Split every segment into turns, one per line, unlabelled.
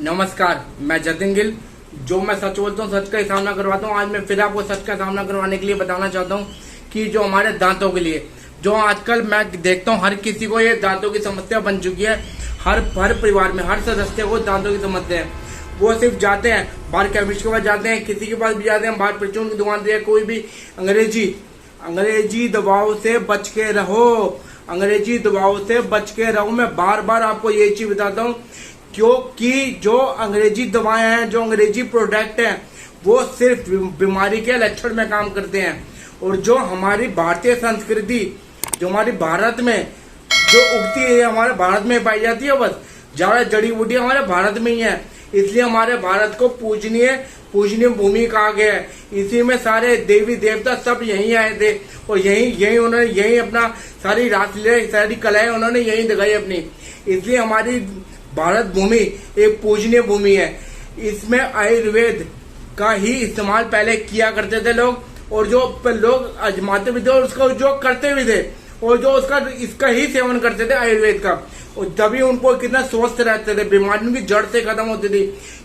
नमस्कार, मैं जतिन गिल। जो मैं सच बोलता हूँ सच का ही सामना करवाता हूँ। आज मैं फिर आपको सच का सामना करवाने के लिए बताना चाहता हूँ कि जो हमारे दांतों के लिए जो आजकल मैं देखता हूँ हर किसी को ये दांतों की समस्या बन चुकी है। हर परिवार में हर सदस्य को दांतों की समस्या है। वो सिर्फ जाते हैं बाहर केमिस्ट के पास जाते हैं, किसी के पास भी जाते हैं, बाहर परचून की दुकान से, कोई भी अंग्रेजी दवाओं से बच के रहो। अंग्रेजी दवाओं से बच के रहो। मैं बार बार आपको ये चीज बताता हूँ क्योंकि जो अंग्रेजी दवाएं हैं, जो अंग्रेजी प्रोडक्ट हैं, वो सिर्फ बीमारी के लक्षण में काम करते हैं। और जो हमारी भारतीय संस्कृति, जो हमारी भारत में जो उगती है, हमारे भारत में पाई जाती है। बस ज्यादा जड़ी बूटियां हमारे भारत में ही है, इसलिए हमारे भारत को पूजनीय भूमि कहा गया है। इसी में सारे देवी देवता सब यहीं आए थे और यही अपना सारी रासलीला, सारी कलाएं उन्होंने यहीं दिखाई अपनी। इसलिए हमारी भारत भूमि एक पूजनीय भूमि है। इसमें आयुर्वेद का ही इस्तेमाल पहले किया करते थे लोग, और जो लोग आजमाते भी थे और उसका जो करते भी थे, और जो इसका ही सेवन करते थे आयुर्वेद का, और तभी उनको कितना स्वस्थ रहते थे, बीमारियों की जड़ से खत्म होती थी।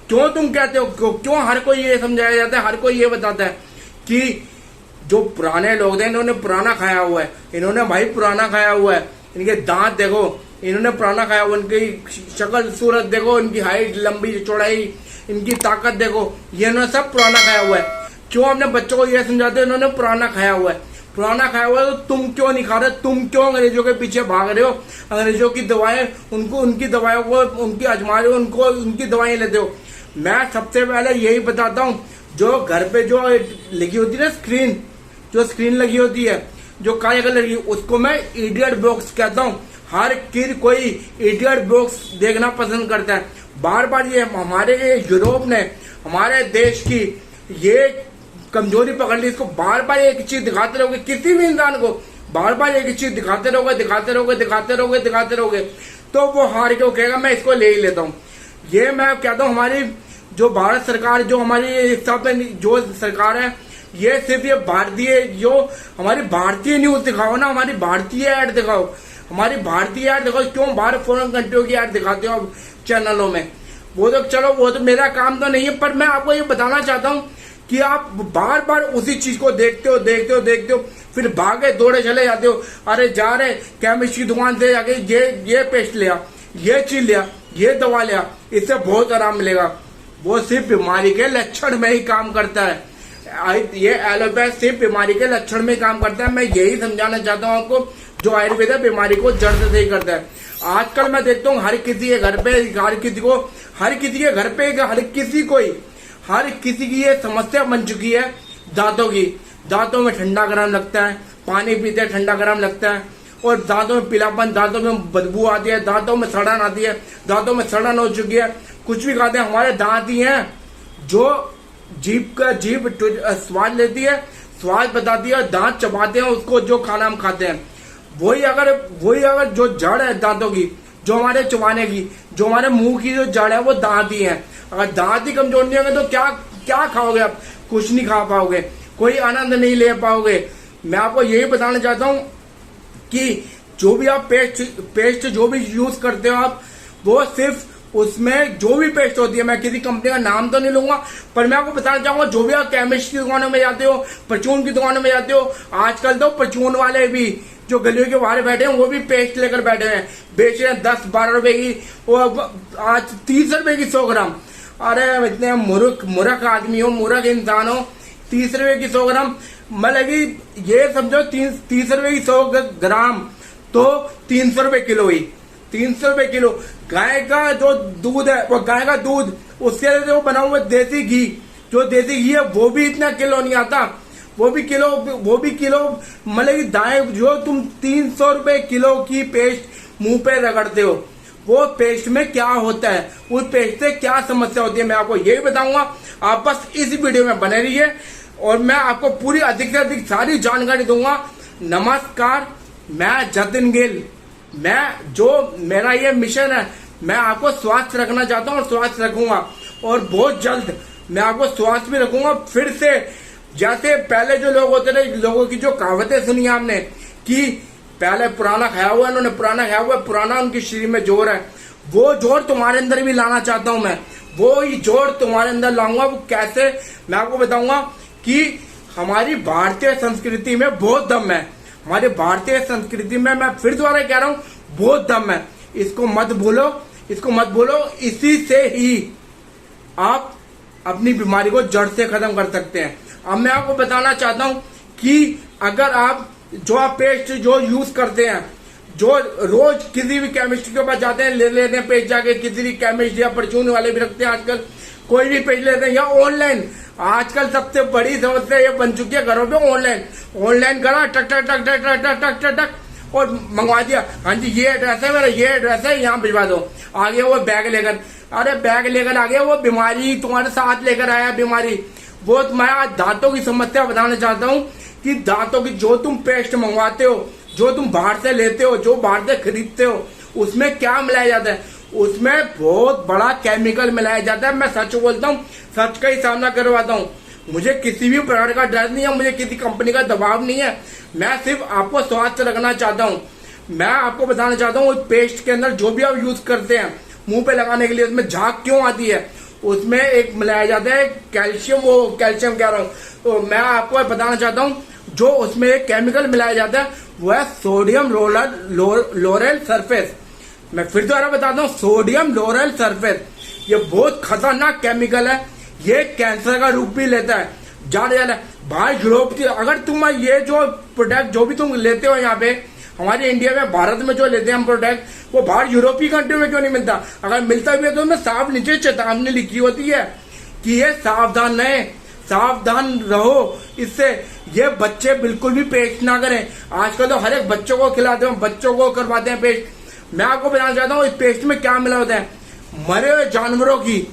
क्यों तुम कहते हो, क्यों हर कोई ये समझाया जाता है, हर कोई ये बताता है कि जो पुराने लोग थे इन्होंने पुराना खाया हुआ है, इन्होंने भाई पुराना खाया हुआ है, इनके दांत देखो, इन्होंने पुराना खाया हुआ, इनकी शक्ल सूरत देखो, इनकी हाइट, लंबी चौड़ाई, इनकी ताकत देखो, ये इन्होंने सब पुराना खाया हुआ है। क्यों अपने बच्चों को ये समझाते हो इन्होंने पुराना खाया हुआ है, पुराना खाया हुआ है, तो तुम क्यों नहीं खा रहे? तुम क्यों अंग्रेजों के पीछे भाग रहे हो? अंग्रेजों की दवाएं, उनकी दवाइयों को उनकी आजमा रहे हो, उनकी दवाएं लेते हो। मैं सबसे पहले यही बताता हूँ, जो घर पे जो लगी होती है ना स्क्रीन, जो स्क्रीन लगी होती है, जो काले कलर की, उसको मैं इडियट बॉक्स कहता हूँ। हर कोई इडियट बॉक्स देखना पसंद करता है। बार बार ये हमारे यूरोप ने हमारे देश की ये कमजोरी पकड़ ली। इसको बार बार एक चीज दिखाते रहोगे, किसी भी इंसान को बार बार एक चीज दिखाते रहोगे, तो वो हार के कहेगा मैं इसको ले ही लेता हूँ। ये मैं कहता हूँ, हमारी जो भारत सरकार, जो हमारी हिसाब में जो सरकार है, ये सिर्फ ये भारतीय, जो हमारी भारतीय न्यूज दिखाओ ना, हमारी भारतीय ऐड दिखाओ, हमारी भारतीय ऐड दिखाओ। क्यों बाहर फॉरेन कंट्रियों की ऐड दिखाते हो चैनलों में? वो तो चलो, वो तो मेरा काम तो नहीं है, पर मैं आपको ये बताना चाहता हूँ कि आप बार बार उसी चीज को देखते हो, फिर भागे दौड़े चले जाते हो। अरे जा रहे केमिस्ट की दुकान से जाके ये पेस्ट लिया, ये चीज लिया, ये दवा लिया, इससे बहुत आराम मिलेगा। वो सिर्फ बीमारी के लक्षण में ही काम करता है। ये एलोपैथ सिर्फ बीमारी के लक्षण में काम करता है। मैं यही समझाना चाहता हूँ आपको, जो आयुर्वेद है बीमारी को जड़ से सही करता है। आजकल मैं देखता हूँ हर किसी के घर पे, हर किसी की ये समस्या बन चुकी है दांतों की। दांतों में ठंडा गरम लगता है, पानी पीते ठंडा गरम लगता है, और दांतों में पीलापन, दांतों में बदबू आती है, दांतों में सड़न आती है, दांतों में सड़न हो चुकी है। कुछ भी खाते हैं, हमारे दांत ही हैं जो जीभ स्वाद लेती है, स्वाद बताती है, दांत चबाते हैं उसको, जो खाना हम खाते हैं। वही अगर जो जड़ है दांतों की, जो हमारे चबाने की, जो हमारे मुंह की जो जड़ है, वो दांत ही है। अगर दांत ही कमजोर नहीं होंगे तो क्या खाओगे आप? कुछ नहीं खा पाओगे, कोई आनंद नहीं ले पाओगे। मैं आपको यही बताना चाहता हूँ कि जो भी आप पेस्ट जो भी यूज करते हो आप, वो सिर्फ उसमें जो भी पेस्ट होती है, मैं किसी कंपनी का नाम तो नहीं लूंगा, पर मैं आपको बताना चाहूंगा, जो भी आप केमिस्ट की दुकानों में जाते हो, परचून की दुकानों में जाते हो, आजकल तो परचून वाले भी जो गलियों के बाहर बैठे हैं, वो भी पेस्ट लेकर बैठे हैं, बेच रहे हैं 10-12 रुपए की, वो आज 30 रुपए की 100 ग्राम। अरे इतने मूर्ख आदमी हो, मूर्ख इंसान हो, 30 रुपए की 100 ग्राम, मतलब कि ये समझो 30 रुपए की 100 ग्राम तो 300 रुपए किलो ही, 300 रुपए किलो। गाय का जो दूध है, वो गाय का दूध, उससे जो बना हुआ देसी घी, जो देसी घी है, वो भी इतना किलो नहीं आता, वो भी किलो मतलब कि दाएं, जो तुम 300 रुपए किलो की पेस्ट मुंह पे रगड़ते हो, वो पेस्ट में क्या होता है, उस पेस्ट से क्या समस्या होती है, मैं आपको यही बताऊंगा। आप बस इस वीडियो में बने रहिए और मैं आपको पूरी अधिक से अधिक सारी जानकारी दूंगा। नमस्कार, मैं जतिन गिल। मेरा ये मिशन है, मैं आपको स्वास्थ्य रखना चाहता हूँ और स्वास्थ्य रखूंगा, और बहुत जल्द मैं आपको स्वास्थ्य भी रखूंगा। फिर से जैसे पहले जो लोग होते थे, लोगों की जो कहावतें सुनी आपने कि पहले पुराना खाया हुआ, इन्होंने पुराना खाया हुआ, पुराना उनके शरीर में जोर है, वो जोर तुम्हारे अंदर भी लाना चाहता हूं मैं। वो ही जोड़ तुम्हारे अंदर लाऊंगा। वो कैसे, मैं आपको बताऊंगा कि हमारी भारतीय संस्कृति में बहुत दम है। हमारी भारतीय संस्कृति में, मैं फिर दोबारा कह रहा हूं, बहुत दम है। इसको मत भूलो, इसको मत भूलो। इसी से ही आप अपनी बीमारी को जड़ से खत्म कर सकते हैं। अब मैं आपको बताना चाहता हूं कि अगर आप जो आप पेस्ट जो यूज करते हैं, जो रोज किसी भी केमिस्ट के पास जाते हैं, ले लेते हैं पेस्ट जाके, किसी भी केमिस्ट या परचून वाले भी रखते हैं आजकल, कोई भी पेस्ट लेते हैं, या ऑनलाइन आजकल सबसे बड़ी समस्या ये बन चुकी है घरों पे, ऑनलाइन करा, टक टक टक टक टक टक टक टक टक और मंगवा दिया। हाँ जी, ये एड्रेस है मेरा, ये एड्रेस है, यहाँ भिजवा दो। आगे वो बैग लेकर, अरे बैग लेकर आ गया, वो बीमारी तुम्हारे साथ लेकर आया बीमारी। वो मैं आज दांतों की समस्या बताना चाहता हूँ कि दांतों की जो तुम पेस्ट मंगवाते हो, जो तुम बाहर से लेते हो, जो बाहर से खरीदते हो, उसमें क्या मिलाया जाता है? उसमें बहुत बड़ा केमिकल मिलाया जाता है। मैं सच बोलता हूँ, सच का ही सामना करवाता हूँ। मुझे किसी भी प्रकार का डर नहीं है, मुझे किसी कंपनी का दबाव नहीं है। मैं सिर्फ आपको स्वास्थ्य रखना चाहता हूँ। मैं आपको बताना चाहता हूँ, उस पेस्ट के अंदर जो भी आप यूज करते हैं मुंह पे लगाने के लिए, उसमें झाग क्यों आती है? उसमें एक मिलाया जाता है कैल्शियम, वो कैल्शियम कह रहा हूँ, तो मैं आपको बताना चाहता हूँ जो उसमें एक केमिकल मिलाया जाता है वो है सोडियम लोरेल सरफेस। मैं फिर दोबारा बताता हूँ, सोडियम लोरेल सरफेस। ये बहुत खतरनाक केमिकल है, ये कैंसर का रूप भी लेता है। ज्यादा बाहर यूरोप की, अगर तुम ये जो प्रोडक्ट जो भी तुम लेते हो यहाँ पे हमारे इंडिया में, भारत में जो लेते हैं हम प्रोडक्ट, वो बाहर यूरोपीय कंट्री में क्यों नहीं मिलता? अगर मिलता भी है तो उसमें साफ नीचे चेतावनी लिखी होती है कि ये सावधान रहे, सावधान रहो इससे, ये बच्चे बिल्कुल भी पेस्ट ना करें। आजकल तो हर एक बच्चों को खिलाते हैं, बच्चों को करवाते हैं पेस्ट। मैं आपको बताना चाहता हूँ इस पेस्ट में क्या मिला होता है। मरे हुए जानवरों की,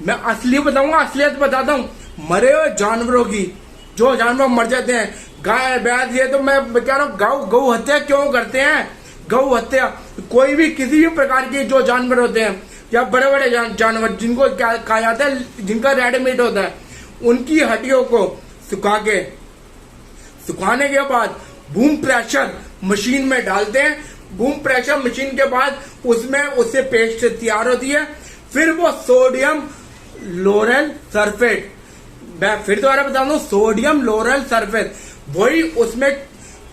मैं असली बताऊंगा, असलियत बताता हूँ, मरे हुए जानवरों की, जो जानवर मर जाते हैं, गाय भैंस, ये तो मैं कह रहा हूँ गौ हत्या क्यों करते हैं? गौ हत्या, कोई भी किसी भी प्रकार के जो जानवर होते हैं या बड़े बड़े जानवर जिनको कहा जाता है, जिनका रेड मीट होता है, उनकी हड्डियों को सुखाने के बाद बूम प्रेशर मशीन में डालते हैं। बूम प्रेशर मशीन के बाद उसमें उससे पेस्ट तैयार होती है। फिर वो सोडियम लोरेल सरफेट, मैं फिर दोबारा बता दूं, सोडियम लोरेल सरफेट, वही उसमें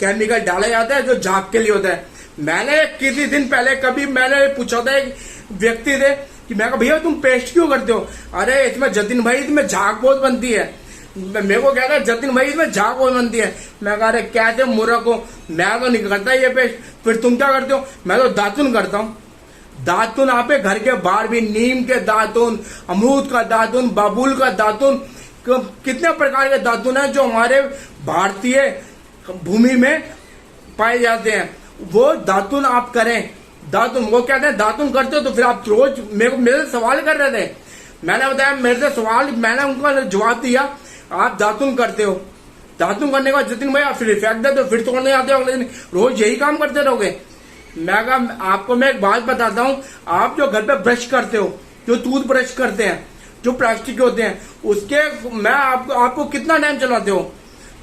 केमिकल डाला जाता है जो झाग के लिए होता है। मैंने किसी दिन पहले कभी मैंने पूछा था एक व्यक्ति से कि मैं कहा भैया तुम पेस्ट क्यों करते हो? अरे इसमें जतिन भाई इसमें झाग बहुत बनती है। मेरे को कहता है जतिन भाई इसमें झाग बहुत बनती है। मैं कहा अरे कैसे मूर्ख हो, मैं तो नहीं करता ये पेस्ट। फिर तुम क्या करते हो? मैं तो दातुन करता हूँ। दातुन आपके घर के बाहर भी, नीम के दातुन, अमरूद का दातुन, बबूल का दातुन, कितने प्रकार के दातुन है जो हमारे भारतीय भूमि में पाए जाते हैं। वो दातुन आप करें। दातुन, वो कहते हैं दातुन करते हो तो फिर आप रोज मेरे सवाल कर रहे थे, मैंने बताया मेरे से सवाल, मैंने उनको जवाब दिया आप दातुन करते हो। दातुन करने के बाद जतिन भाई आप फिर फेंक देते हो, फिर तोड़ने आते हो अगले दिन, रोज यही काम करते रहोगे? मैं कहा आपको मैं एक बात बताता हूँ, आप जो घर पे ब्रश करते हो, जो टूथ ब्रश करते हैं, जो प्लास्टिक के होते हैं, उसके मैं आपको कितना टाइम चलाते हो?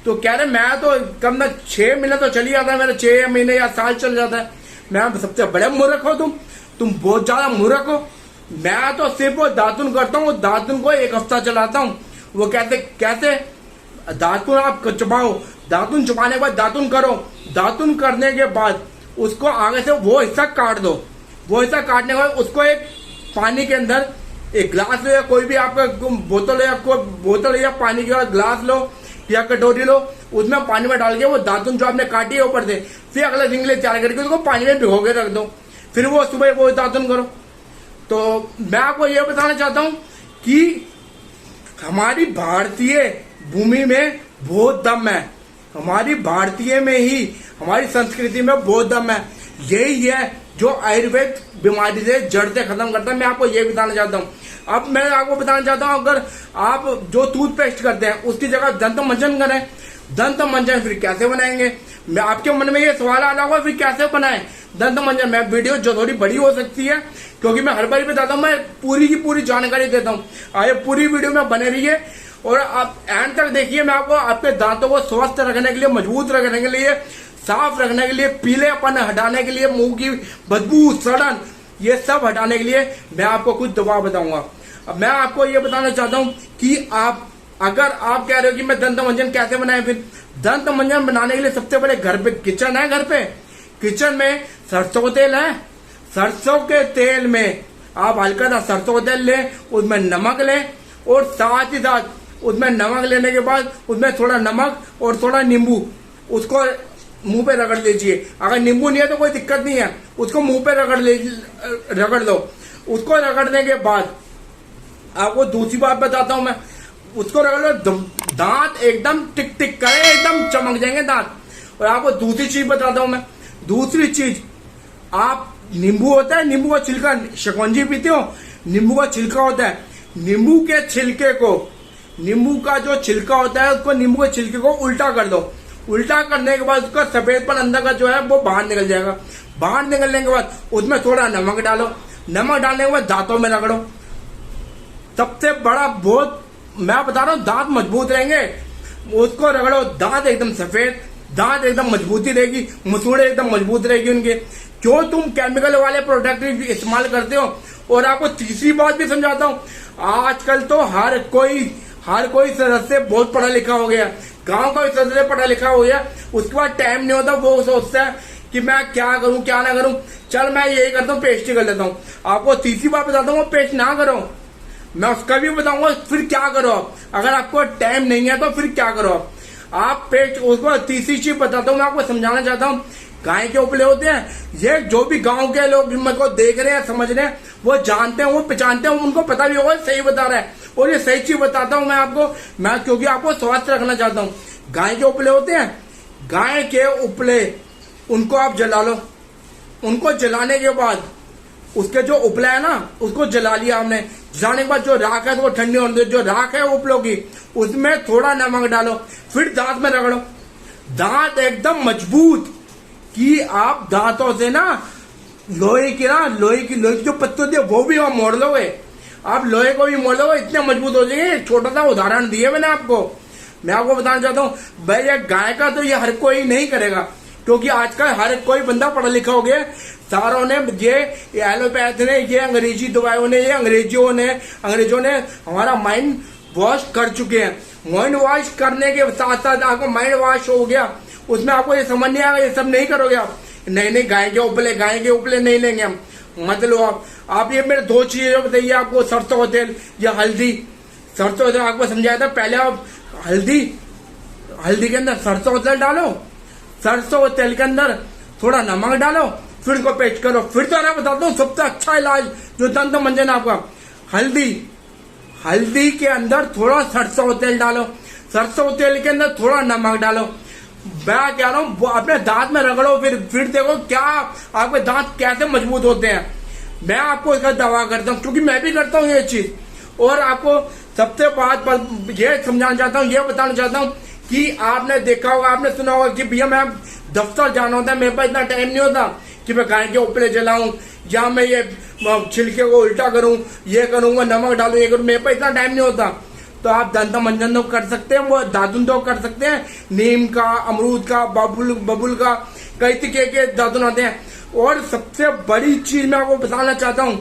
तो कह रहे मैं तो कम में 6 महीने तो चली जाता है, मेरा 6 महीने या साल चल जाता है। मैं सबसे बड़े मूर्ख हो तुम बहुत ज्यादा मूर्ख हो। मैं तो सिर्फ वो दातुन करता हूँ, दातुन को 1 हफ्ता चलाता हूँ। वो कहते कैसे? दातुन आप चबाओ, दातुन चबाने के बाद दातुन करो, दातुन करने के बाद उसको आगे से वो हिस्सा काट दो। वो हिस्सा काटने के बाद उसको एक पानी के अंदर एक ग्लास लो, या कोई भी आपका बोतल या पानी का ग्लास लो या कटोरी लो, उसमें पानी में डाल के वो दातुन जो आपने काटी है ऊपर से, फिर अगले दिन के लिए तैयार करके उसको पानी में भिगो के रख दो, फिर वो सुबह वो दातुन करो। तो मैं आपको ये बताना चाहता हूँ कि हमारी भारतीय भूमि में बहुत दम है, हमारी भारतीय में ही, हमारी संस्कृति में बहुत दम है। यही है जो आयुर्वेद बीमारी से जड़ से खत्म करता है। मैं आपको ये बताना चाहता हूँ। अब मैं आपको बताना चाहता हूँ, अगर आप जो टूथपेस्ट करते हैं उसकी जगह दंत मंजन करें। दंत मंजन फिर कैसे बनाएंगे? मैं आपके मन में ये सवाल आ रहा होगा फिर कैसे बनाएं दंत मंजन। मैं वीडियो जो थोड़ी बड़ी हो सकती है क्योंकि मैं हर बार बताता हूँ, मैं पूरी की पूरी जानकारी देता हूँ। आइए पूरी वीडियो में बने रहिए और आप एंड तक देखिए। मैं आपको आपके दांतों को स्वस्थ रखने के लिए, मजबूत रखने के लिए, साफ रखने के लिए, पीलेपन हटाने के लिए, मुंह की बदबू, सड़न, ये सब हटाने के लिए मैं आपको कुछ दवा बताऊंगा। अब मैं आपको ये बताना चाहता हूँ कि अगर आप कह रहे हो कि मैं दंत मंजन कैसे बनाए, फिर दंत मंजन बनाने के लिए सबसे पहले घर पे किचन है, घर पे किचन में सरसों का तेल है। सरसों के तेल में आप हल्का सा सरसों का तेल लें, उसमें नमक लें और साथ ही साथ उसमें नमक लेने के बाद उसमें थोड़ा नमक और थोड़ा नींबू उसको मुंह पे रगड़ लीजिए। अगर नींबू नहीं है तो कोई दिक्कत नहीं है, उसको मुंह पे रगड़ लो। उसको रगड़ने के बाद आपको दूसरी बात बताता हूं मैं, उसको रगड़ लो, दांत एकदम टिक टिक करे, एकदम चमक जाएंगे दांत। और आपको दूसरी चीज बताता हूं मैं, दूसरी चीज, आप नींबू होता है, नींबू का छिलका, शिकंजी पीते हो, नींबू का छिलका होता है, नींबू के छिलके को, नींबू का जो छिलका होता है उसको, नींबू के छिलके को उल्टा कर दो। उल्टा करने के बाद उसका सफेदपन अंदर का जो है वो बाहर निकल जाएगा। बाहर निकलने के बाद उसमें थोड़ा नमक डालो, नमक डालने के बाद दांतों में रगड़ो। सबसे बड़ा बहुत मैं बता रहा हूँ, दांत मजबूत रहेंगे, उसको रगड़ो, दांत एकदम सफेद, दांत एकदम मजबूती रहेगी, मसूड़े एकदम मजबूत रहेगी उनके। क्यों तुम केमिकल वाले प्रोडक्ट इस्तेमाल करते हो। और आपको तीसरी बात भी समझाता हूँ, आजकल तो हर कोई सदस्य बहुत पढ़ा लिखा हो गया, गांव का भी सदस्य पढ़ा लिखा हो गया, उसके बाद टाइम नहीं होता, वो सोचता है कि मैं क्या करूं क्या ना करूं, चल मैं यही करता हूँ, पेस्ट ही कर लेता हूँ। आपको तीसरी बात बताता हूँ, पेस्ट ना करो, मैं उसका भी बताऊंगा फिर क्या करो। अगर आपको टाइम नहीं है तो फिर क्या करो आप पेस्ट। उसको तीसरी चीज बताता हूँ, मैं आपको समझाना चाहता हूँ, गाय के उपले होते हैं, ये जो भी गांव के लोग मेरे को देख रहे हैं, समझ रहे हैं, वो जानते हैं, वो पहचानते हैं, उनको पता भी होगा सही बता रहा है। और ये सही चीज बताता हूँ मैं आपको, मैं क्योंकि आपको स्वास्थ्य रखना चाहता हूँ। गाय के उपले होते हैं, गाय के उपले उनको आप जला लो। उनको जलाने के बाद उसके जो उपला है ना, उसको जला लिया हमने, जलाने के बाद जो राख है तो वो ठंडी होने दो। जो राख है उपलों की, उसमें थोड़ा नमक डालो, फिर दांत में रगड़ो, दांत एकदम मजबूत, कि आप दांतों से ना लोहे की जो पत्ती होती है वो भी वहां मोड़ लोगे, आप लोहे को भी मोड़ लोगे, इतने मजबूत हो जाएंगे। छोटा सा उदाहरण दिए मैंने आपको, मैं आपको बताना चाहता हूँ भाई, ये गाय का तो ये हर कोई नहीं करेगा, क्योंकि आजकल हर कोई बंदा पढ़ा लिखा हो गया। सारों ने ये एलोपैथ ने, ये अंग्रेजी दवाइयों ने, ये अंग्रेजों ने हमारा माइंड वॉश कर चुके हैं। माइंड वॉश करने के साथ साथ आपको माइंड वॉश हो गया, उसमें आपको ये समझ नहीं आएगा, ये सब नहीं करोगे आप। नहीं गाय के उपले नहीं लेंगे हम, मतलब आप ये मेरे दो चीजें बताइए आपको, सरसों का तेल या हल्दी। सरसों का तेल आपको समझाया था, पहले आप हल्दी के अंदर सरसों का तेल डालो, सरसों के तेल के अंदर थोड़ा नमक डालो, फिर उसको पेस्ट करो। फिर तो मैं बताता हूँ सबसे अच्छा इलाज जो दंत मंजन आपका, हल्दी के अंदर थोड़ा सरसों का तेल डालो, सरसों तेल के अंदर थोड़ा नमक डालो। मैं कह रहा हूँ अपने दांत में रगड़ो, फिर देखो क्या आपके दांत कैसे मजबूत होते हैं। मैं आपको इसका दावा करता हूँ, क्योंकि मैं भी करता हूँ ये चीज। और आपको सबसे बात पर ये समझाना चाहता हूँ, ये बताना चाहता हूँ कि आपने देखा होगा, आपने सुना होगा कि भैया मैं दफ्तर जाना होता है, मेरे पास इतना टाइम नहीं होता कि मैं गाय के उपले जलाऊं, या मैं ये छिलके को उल्टा करूं, ये करूंगा, नमक डालूं, ये करूं, मेरे पास इतना टाइम नहीं होता। तो आप दंत मंजन तो कर सकते हैं, वो दातुन तो कर सकते हैं, नीम का, अमरूद का, बबुल का, कई तरीके के दातुन आते हैं। और सबसे बड़ी चीज मैं आपको बताना चाहता हूँ,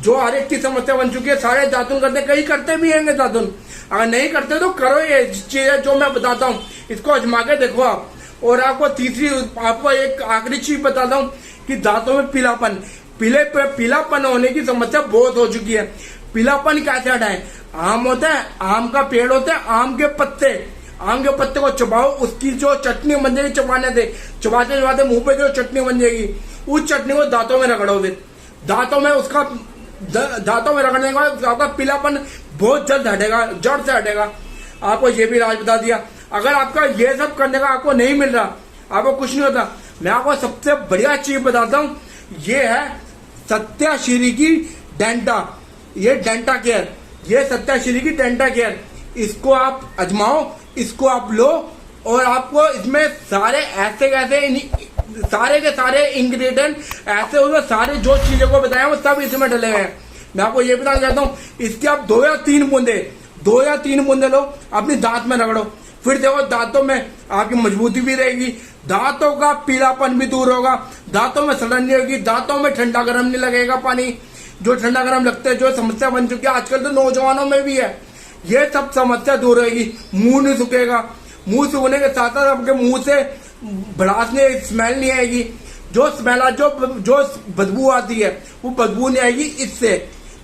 जो हर एक की समस्या बन चुकी है, सारे दातुन करते हैं, कई करते भी होंगे दातुन, अगर नहीं करते तो करो ये चीजें जो मैं बताता हूँ, इसको आजमा के देखो आप। और आपको एक आखिरी चीज बताता हूँ कि दांतों में पीलापन होने की समस्या बहुत हो चुकी है। पीलापन कैसे हटाए? आम होता है, आम का पेड़ होता है, आम के पत्ते को चबाओ, उसकी जो चटनी बन जाएगी, चबाते मुंह पे जो चटनी बन जाएगी, उस चटनी को दांतों में रगड़ो। दांतों में रगड़ने के बाद आपका पीलापन बहुत जल्द हटेगा, जड़ से हटेगा। आपको ये भी इलाज बता दिया। अगर आपका ये सब करने का आपको नहीं मिल रहा, आपको कुछ नहीं होता, मैं आपको सबसे बढ़िया चीज बताता हूँ, ये है सत्याश्री की डेंटा, ये डेंटा केयर, ये सत्याश्री की डेंटा केयर। इसको आप आजमाओ, इसको आप लो, और आपको इसमें सारे के सारे इंग्रेडिएंट ऐसे होंगे, सारे जो चीजों को बताया वो सब इसमें डले हुए हैं। मैं आपको ये बताना चाहता हूँ, इसके आप 2 या 3 बूंदे लो, अपनी दांत में रगड़ो, फिर देखो दांतों में आपकी मजबूती भी रहेगी, दांतों का पीलापन भी दूर होगा, दांतों में सड़न नहीं होगी, दांतों में ठंडा गर्म नहीं लगेगा पानी, जो ठंडा गर्म लगते हैं, जो समस्या बन चुकी है आजकल तो नौजवानों में भी है, ये सब समस्या दूर रहेगी। मुंह नहीं सूखेगा, मुंह सूखने के साथ साथ आपके मुंह से भड़ास नहीं, स्मेल नहीं आएगी। जो स्मेल जो बदबू आती है वो बदबू नहीं आएगी इससे।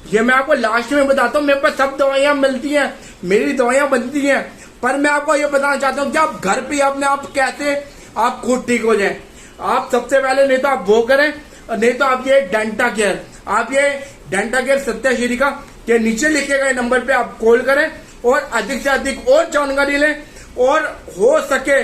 ये मैं आपको लास्ट में बताता हूँ, मेरे पास सब दवाइयां मिलती हैं, मेरी दवाइयां बनती हैं, पर मैं आपको ये बताना चाहता हूँ कि आप घर पे अपने आप कैसे आप खुद ठीक हो जाए। आप सबसे पहले नहीं तो आप वो करें, नहीं तो आप ये डेंटा केयर, आप ये डेंटा केयर सत्याश्री का के नीचे लिखे गए नंबर पे आप कॉल करें और अधिक से अधिक और जानकारी लें। और हो सके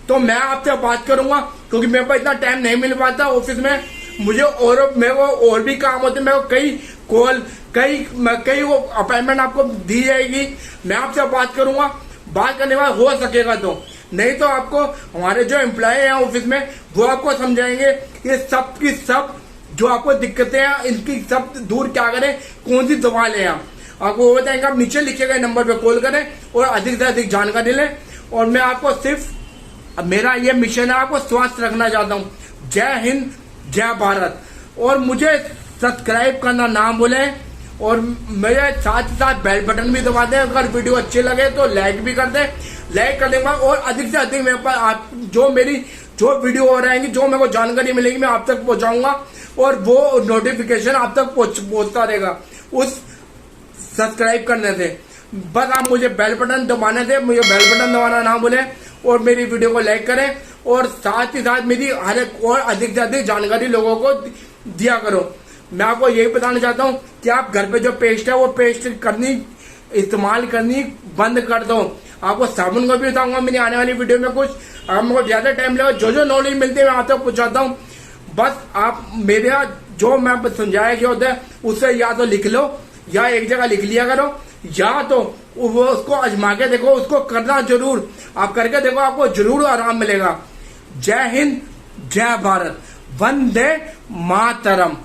तो मैं आपसे बात करूंगा, क्योंकि मेरे को इतना टाइम नहीं मिल पाता ऑफिस में, मुझे और मेरे को और भी काम होते हैं, मेरे को कई कॉल कई वो अपॉइंटमेंट आपको दी जाएगी। मैं आपसे बात करूंगा, बात करने के बाद हो सकेगा तो, नहीं तो आपको हमारे जो एम्प्लॉय हैं ऑफिस में वो आपको समझाएंगे ये सब की सब जो आपको दिक्कतें हैं इनकी सब दूर क्या करें, कौन सी दवा लें। आपको वो बताएंगे। आप नीचे लिखे गए नंबर पे कॉल करें और अधिक से अधिक जानकारी लें। और मैं आपको सिर्फ मेरा ये मिशन है, आपको स्वस्थ रखना चाहता हूँ। जय हिंद, जय भारत। और मुझे सब्सक्राइब करना ना भूलें और मेरे साथ ही साथ बेल बटन भी दबा दें। अगर वीडियो अच्छे लगे तो लाइक भी कर दें। लाइक करने के बाद और अधिक से अधिक मेरे पास आप जो वीडियो हो रहेंगी, जो मेरे को जानकारी मिलेगी मैं आप तक पहुंचाऊंगा और वो नोटिफिकेशन आप तक पहुंचता रहेगा उस सब्सक्राइब करने से। बस आप मुझे बेल बटन दबाने से, मुझे बेल बटन दबाना ना भूलें और मेरी वीडियो को लाइक करें और साथ ही साथ मेरी हर एक और अधिक से अधिक जानकारी लोगों को दिया करो। मैं आपको यही बताना चाहता हूँ कि आप घर पे जो पेस्ट है वो पेस्ट इस्तेमाल करनी बंद कर दो। आपको साबुन को भी बताऊंगा मेरी आने वाली वीडियो में कुछ। अगर मेरे को ज्यादा टाइम लगा, जो नॉलेज मिलती है मैं आप तक पहुंचाता हूँ। बस आप मेरा जो मैं समझाया गया होता है उसे या तो लिख लो या एक जगह लिख लिया करो, या तो वो उसको आजमा के देखो, उसको करना जरूर। आप करके देखो, आपको जरूर आराम मिलेगा। जय हिंद, जय भारत, वंदे मातरम।